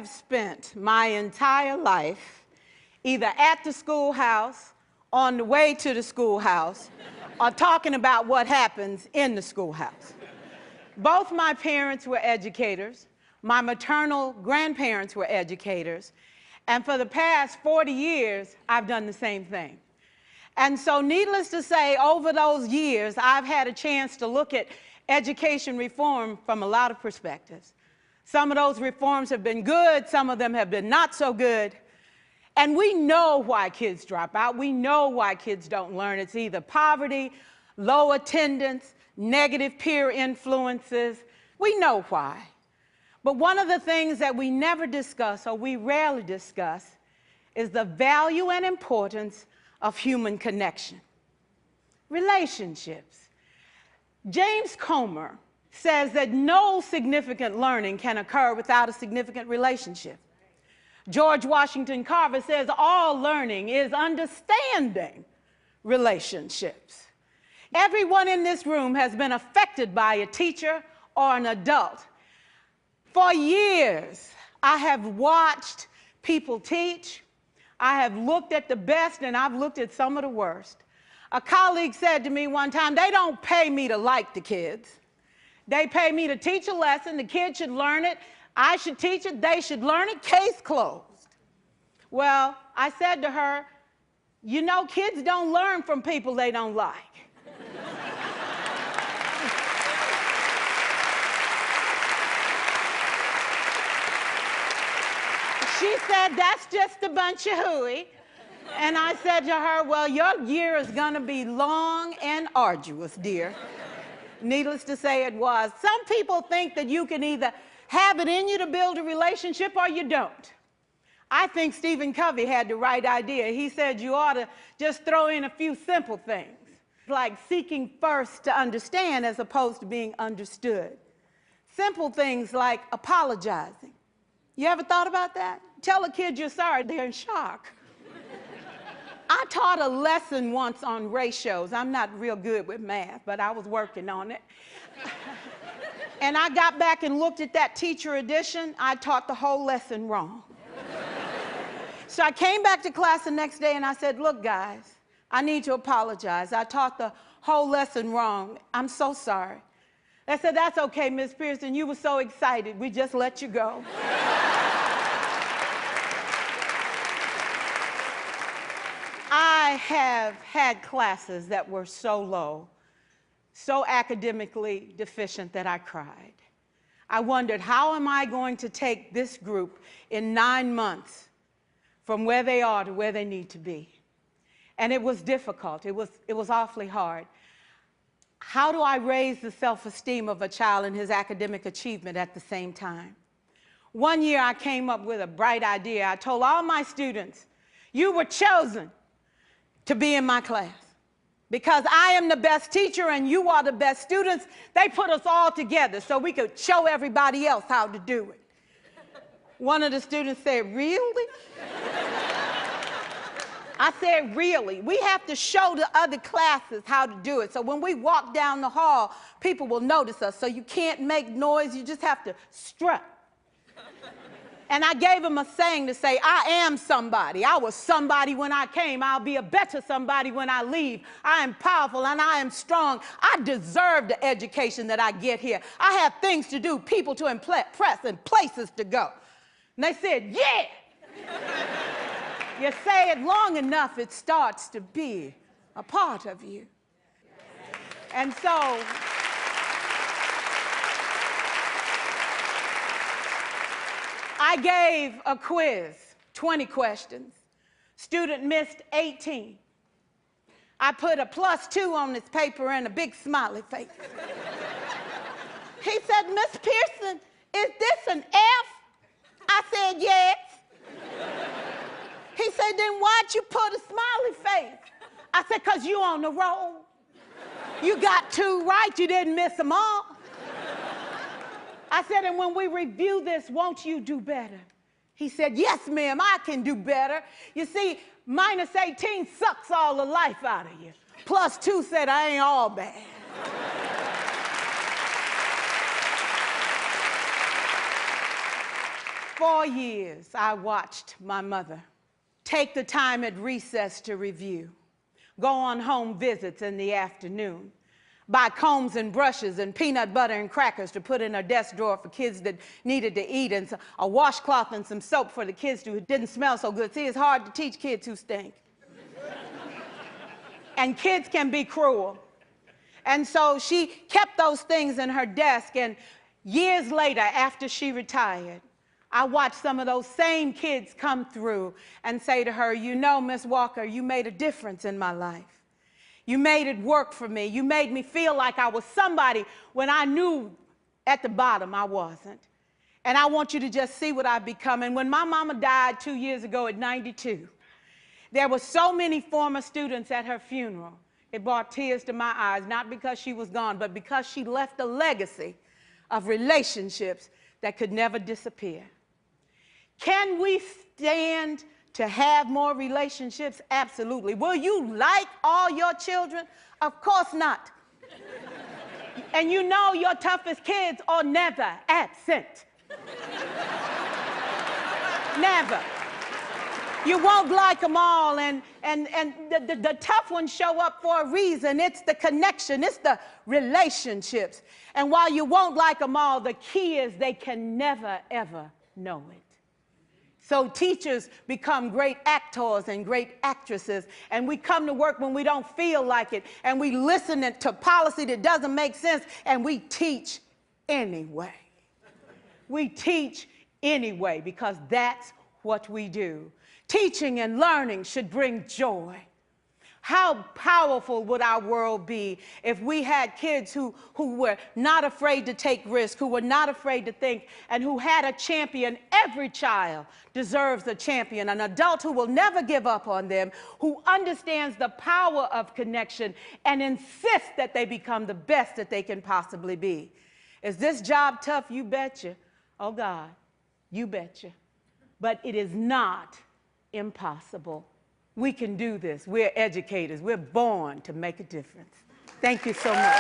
have spent my entire life either at the schoolhouse, on the way to the schoolhouse, or talking about what happens in the schoolhouse. Both my parents were educators. My maternal grandparents were educators. And for the past 40 years, I've done the same thing. And so needless to say, over those years, I've had a chance to look at education reform from a lot of perspectives. Some of those reforms have been good, some of them have been not so good. And we know why kids drop out. We know why kids don't learn. It's either poverty, low attendance, negative peer influences. We know why. But one of the things that we never discuss, or we rarely discuss, is the value and importance of human connection. Relationships. James Comer says that no significant learning can occur without a significant relationship. George Washington Carver says all learning is understanding relationships. Everyone in this room has been affected by a teacher or an adult. For years, I have watched people teach. I have looked at the best and I've looked at some of the worst. A colleague said to me one time, they don't pay me to like the kids. They pay me to teach a lesson. The kids should learn it. I should teach it. They should learn it. Case closed. Well, I said to her, you know, kids don't learn from people they don't like. She said, that's just a bunch of hooey. And I said to her, well, your year is going to be long and arduous, dear. Needless to say, it was. Some people think that you can either have it in you to build a relationship or you don't. I think Stephen Covey had the right idea. He said you ought to just throw in a few simple things, like seeking first to understand as opposed to being understood. Simple things like apologizing. You ever thought about that? Tell a kid you're sorry, they're in shock. I taught a lesson once on ratios. I'm not real good with math, but I was working on it. And I got back and looked at that teacher edition. I taught the whole lesson wrong. So I came back to class the next day and I said, look, guys, I need to apologize. I taught the whole lesson wrong. I'm so sorry. They said, that's okay, Miss Pierson. You were so excited. We just let you go. I have had classes that were so low, so academically deficient that I cried. I wondered, how am I going to take this group in 9 months from where they are to where they need to be? And it was difficult. It was awfully hard. How do I raise the self-esteem of a child and his academic achievement at the same time? One year I came up with a bright idea. I told all my students, you were chosen to be in my class because I am the best teacher and you are the best students. They put us all together so we could show everybody else how to do it. One of the students said, really? I said, really? We have to show the other classes how to do it. So when we walk down the hall, people will notice us. So you can't make noise, you just have to strut. And I gave him a saying to say, I am somebody. I was somebody when I came. I'll be a better somebody when I leave. I am powerful and I am strong. I deserve the education that I get here. I have things to do, people to impress, and places to go. And they said, yeah. You say it long enough, it starts to be a part of you. And so, I gave a quiz, 20 questions. Student missed 18. I put a +2 on this paper and a big smiley face. He said, Miss Pierson, is this an F? I said, yes. He said, then why'd you put a smiley face? I said, because you on the roll. You got 2 right, you didn't miss them all. I said, and when we review this, won't you do better? He said, yes, ma'am, I can do better. You see, -18 sucks all the life out of you. +2 said, I ain't all bad. 4 years, I watched my mother take the time at recess to review, go on home visits in the afternoon, buy combs and brushes and peanut butter and crackers to put in her desk drawer for kids that needed to eat, and a washcloth and some soap for the kids who didn't smell so good. See, it's hard to teach kids who stink. And kids can be cruel. And so she kept those things in her desk, and years later, after she retired, I watched some of those same kids come through and say to her, you know, Miss Walker, you made a difference in my life. You made it work for me. You made me feel like I was somebody when I knew at the bottom I wasn't. And I want you to just see what I've become. And when my mama died 2 years ago at 92, there were so many former students at her funeral. It brought tears to my eyes, not because she was gone, but because she left a legacy of relationships that could never disappear. Can we stand to have more relationships? Absolutely. Will you like all your children? Of course not. And you know your toughest kids are never absent. Never. You won't like them all, and the tough ones show up for a reason. It's the connection, it's the relationships. And while you won't like them all, the key is they can never, ever know it. So teachers become great actors and great actresses, and we come to work when we don't feel like it, and we listen to policy that doesn't make sense, and we teach anyway. We teach anyway because that's what we do. Teaching and learning should bring joy. How powerful would our world be if we had kids who were not afraid to take risks, who were not afraid to think, and who had a champion? Every child deserves a champion, an adult who will never give up on them, who understands the power of connection and insists that they become the best that they can possibly be. Is this job tough? You betcha. Oh God, you betcha. But it is not impossible. We can do this. We're educators. We're born to make a difference. Thank you so much.